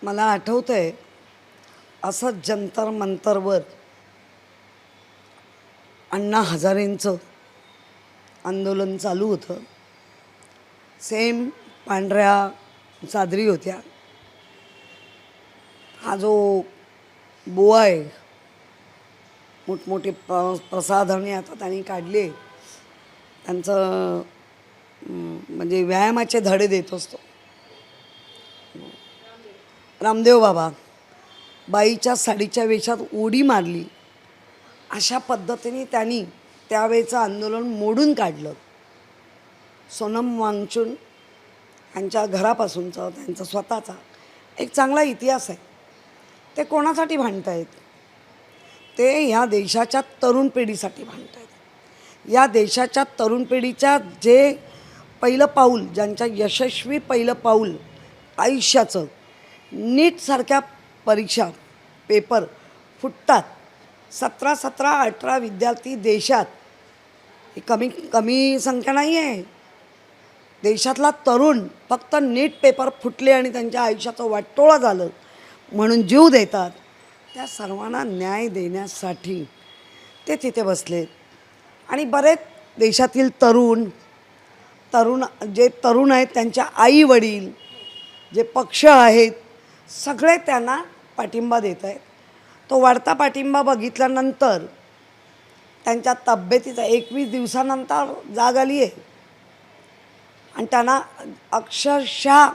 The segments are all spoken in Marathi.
मला आठवतंय असं जंतर मंतरवर अण्णा हजारेंचं आंदोलन चालू होतं. सेम पांढऱ्या चादरी होत्या. हा जो बुवा आहे, मोठमोठे प्रसाधने आता त्यांनी काढले, त्यांचं म्हणजे व्यायामाचे धडे देत असतो रामदेव बाबा. बाईच्या साडीच्या वेशात उडी मारली, अशा पद्धतीने त्यांनी त्यावेळेचं आंदोलन मोडून काढलं. सोनम वांगचुक यांच्या घरापासूनचा त्यांचा स्वतःचा एक चांगला इतिहास आहे. ते कोणासाठी भांडत आहेत? ते ह्या देशाच्या तरुण पिढीसाठी भांडत आहेत. या देशाच्या तरुण पिढीच्या जे पहिलं पाऊल, ज्यांच्या यशस्वी पहिलं पाऊल आयुष्याचं, नीटसारख्या परीक्षा पेपर फुटतात, 17-18 विद्यार्थी देशात, ही कमी संख्या नाही आहे. देशातला तरुण फक्त नीट पेपर फुटले आणि त्यांच्या आयुष्याचं वाटोळं झालं म्हणून जीव देतात. त्या सर्वांना न्याय देण्यासाठी ते तिथे बसलेत. आणि बरेच देशातील तरुण जे तरुण आहेत, त्यांच्या आई वडील, जे पक्ष आहेत, सगळे त्यांना पाठिंबा देत आहेत. तो वाढता पाठिंबा बघितल्यानंतर त्यांच्या तब्येतीचा 21 दिवसानंतर जाग आली आहे आणि त्यांना अक्षरशः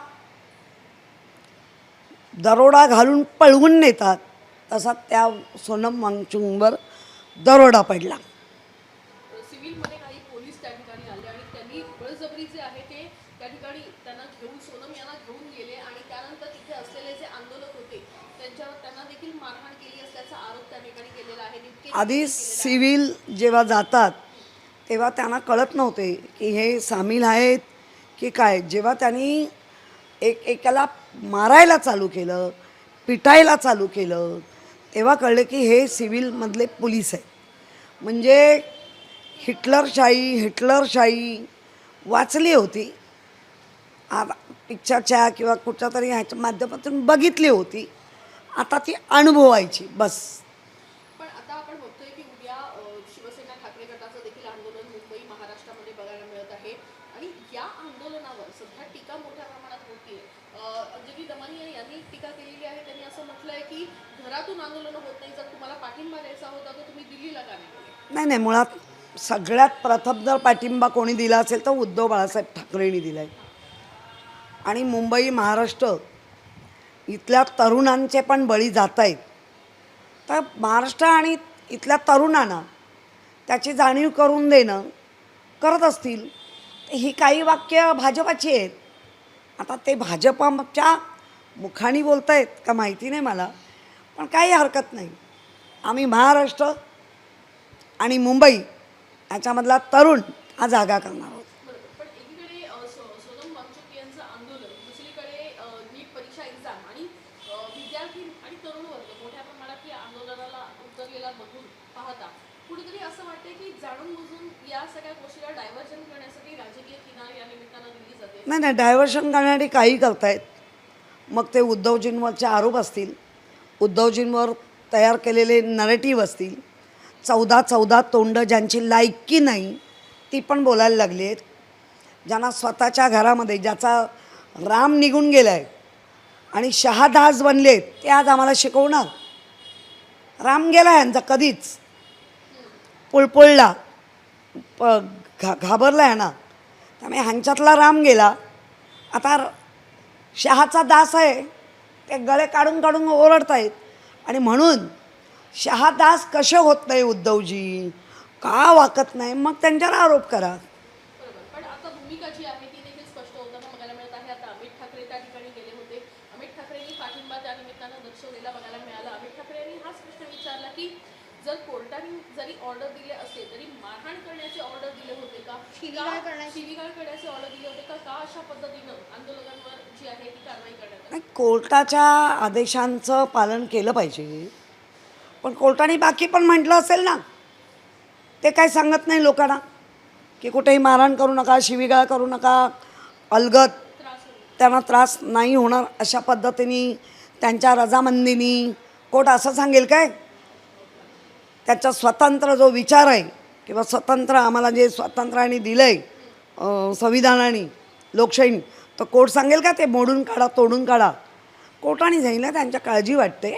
दरोडा घालून पळवून नेतात. तसा त्या सोनम वांगचुकवर दरोडा पडला. सिव्हिलमध्ये काही पोलीस त्या ठिकाणी आले आणि त्यांनी बळजबरी जे आहे ते त्या ठिकाणी त्यांना घेऊन सोनम यांना घेऊन गेले आणि त्यानंतर तिथे असलेले जे आंदोलक होते त्यांच्यावर त्यांना देखील मारहाण केली असल्याचा आरोप त्या ठिकाणी केलेला आहे. आधी सिव्हिल जेव्हा जातात तेव्हा त्यांना कळत नव्हते की हे सामील आहेत की काय. जेव्हा त्यांनी एकाला मारायला चालू केलं, पिटायला चालू केलं, तेव्हा कळलं की हे सिव्हिलमधले पोलीस आहेत. म्हणजे हिटलरशाही वाचली होती, पिक्चरच्या किंवा कुठच्या तरी ह्याच्या माध्यमातून बघितली होती, आता ती अनुभवायची बस. पण आता आपण बघतोय की उद्या शिवसेना ठाकरे गटाचं देखील आंदोलन मुंबई महाराष्ट्रामध्ये बघायला मिळत आहे आणि या आंदोलनावर सध्या टीका मोठ्या प्रमाणात होतीये. अंजली दमानिया यांनी टीका केलेली आहे. त्यांनी असं म्हटलंय की घरातून आंदोलन होत नाही, जर तुम्हाला पाठिंबा द्यायचा होता तर तुम्ही दिल्लीला का नाही? नाही, मुळात सगळ्यात प्रथम जर पाठिंबा कोणी दिला असेल तर उद्धव बाळासाहेब ठाकरेंनी दिला आहे. आणि मुंबई महाराष्ट्र इथल्या तरुणांचे पण बळी जात आहेत. तर महाराष्ट्र आणि इथल्या तरुणांना त्याची जाणीव करून देणं करत असतील. ही काही वाक्य भाजपाची आहेत. आता ते भाजपाच्या मुखाने बोलत आहेत का माहिती नाही मला, पण काही हरकत नाही. आम्ही महाराष्ट्र आणि मुंबई याच्यामधला तरुण हा जागा करणार आहोत. पण एकीकडे सोनम वांगचुक यांचं आंदोलन, दुसरीकडे नीट परीक्षा एक्झाम आणि विद्यार्थी आणि तरुण वर्ग मोठ्या प्रमाणात या आंदोलनाला उतरलेला बघून पाहता कुठेतरी असं वाटतं की जाणून बुजून या सगळ्या गोष्टीला डायव्हर्जन करण्यासाठी राजकीय किनार या निमित्तानं दिली जाते. नाही, डायव्हर्शन करण्यासाठी काही करतायत. मग ते उद्धवजींवरचे आरोप असतील, उद्धवजींवर तयार केलेले नरेटिव्ह असतील, 14 तोंड ज्यांची लायकी नाही ती पण बोलायला लागली आहेत. ज्यांना स्वतःच्या घरामध्ये ज्याचा राम निघून गेला आहे आणि शहादास बनले आहेत, ते आज आम्हाला शिकवणार. राम गेला यांचा कधीच, पुळपुळला घाबरला आहे ना. त्यामुळे ह्यांच्यातला राम गेला. आता शहाचा दास आहे, ते गळे काढून काढून ओरडत आहेत. आणि म्हणून शहादास कसे होत नाही उद्धवजी, का वाकत नाही, मग त्यांच्यावर आरोप करा. बरोबर. पण आता भूमिका जी आहे ती देखील स्पष्ट होताना बघायला मिळत आहे. आता अमित ठाकरे त्या ठिकाणी गेले होते. अमित ठाकरेंनी पाठिंबा त्या निमित्तानं दर्शवलेला बघायला मिळाला. अमित ठाकरे यांनी हाच प्रश्न विचारला की जर कोर्टाने जरी ऑर्डर दिले असते तरी मारहाण करण्याचे ऑर्डर दिले होते का, शिवीगाळ करण्याचे ऑर्डर दिले होते का अशा पद्धतीनं आंदोलकांवर जी आहे ती कारवाई करण्यात नाही, कोर्टाच्या आदेशांचं पालन केलं पाहिजे. पण कोर्टाने बाकी पण म्हटलं असेल ना, ते काय सांगत नाही लोकांना की कुठेही मारहाण करू नका, शिवीगाळ करू नका, अलगद त्यांना त्रास नाही होणार अशा पद्धतीने त्यांच्या रजामंदीनी कोर्ट असं सांगेल काय? त्याचा स्वतंत्र जो विचार आहे किंवा स्वतंत्र आम्हाला जे स्वातंत्र्याने दिलं आहे संविधानाने लोकशाहीने, तर कोर्ट सांगेल का ते मोडून काढा तोडून काढा? कोर्टाने जाईल ना, त्यांच्या काळजी वाटते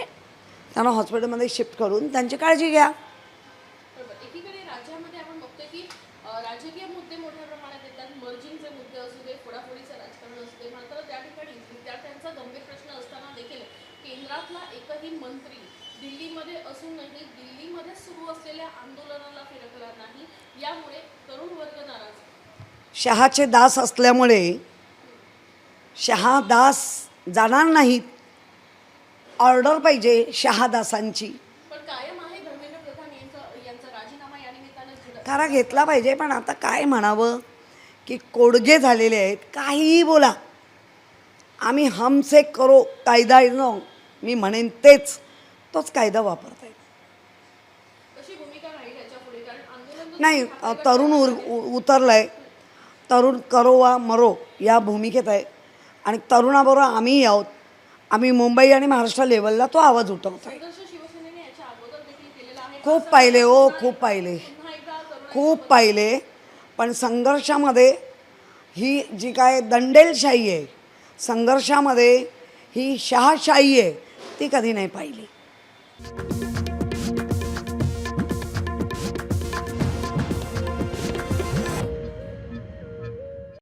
त्यांना हॉस्पिटलमध्ये शिफ्ट करून त्यांची काळजी घ्या. बरोबर. एकीकडे राज्यामध्ये आपण बघतोय की राजकीय मुद्दे मोठ्या प्रमाणात येतात. मर्जिंगचे मुद्दे असू दे, फोडाफोडीचं राजकारण असू दे, मात्र त्या ठिकाणी विद्यार्थ्यांचा गंभीर प्रश्न असताना देखील केंद्रातला एकही मंत्री दिल्लीमध्ये असूनही दिल्लीमध्ये सुरू असलेल्या आंदोलनाला फिरकला नाही. यामुळे तरुण वर्ग नाराज. शहाचे दास असल्यामुळे शहादास जाणार नाहीत. ऑर्डर पाहिजे शहादासांची. पण कायम आहे धर्मेंद्र प्रधान यांचा राजीनामा या निमित्तानं खरा घेतला पाहिजे. पण आता काय म्हणावं की कोडगे झालेले आहेत, काहीही बोला. आम्ही हमसे करो कायदा मी म्हणेन तोच कायदा वापरता येईल. कशी भूमिका राहील याच्या पुढे? कारण आंदोलन नाही, तरुण उतरलंय. तरुण करो वा मरो या भूमिकेत आहे आणि तरुणाबरोबर आम्हीही आहोत. आम्ही मुंबई आणि महाराष्ट्र लेवलला तो आवाज उठवतो आहे. संघर्ष शिवसेनेने याच्या अगोदर देखील केलेला आहे. खूप पाहिले हो, खूप पाहिले, पुन्हा एकदा तरुण खूप पाहिले. पण संघर्षामध्ये ही जी काय दंडेलशाही आहे, संघर्षामध्ये ही शहाशाही आहे, ती कधी नाही पाहिली.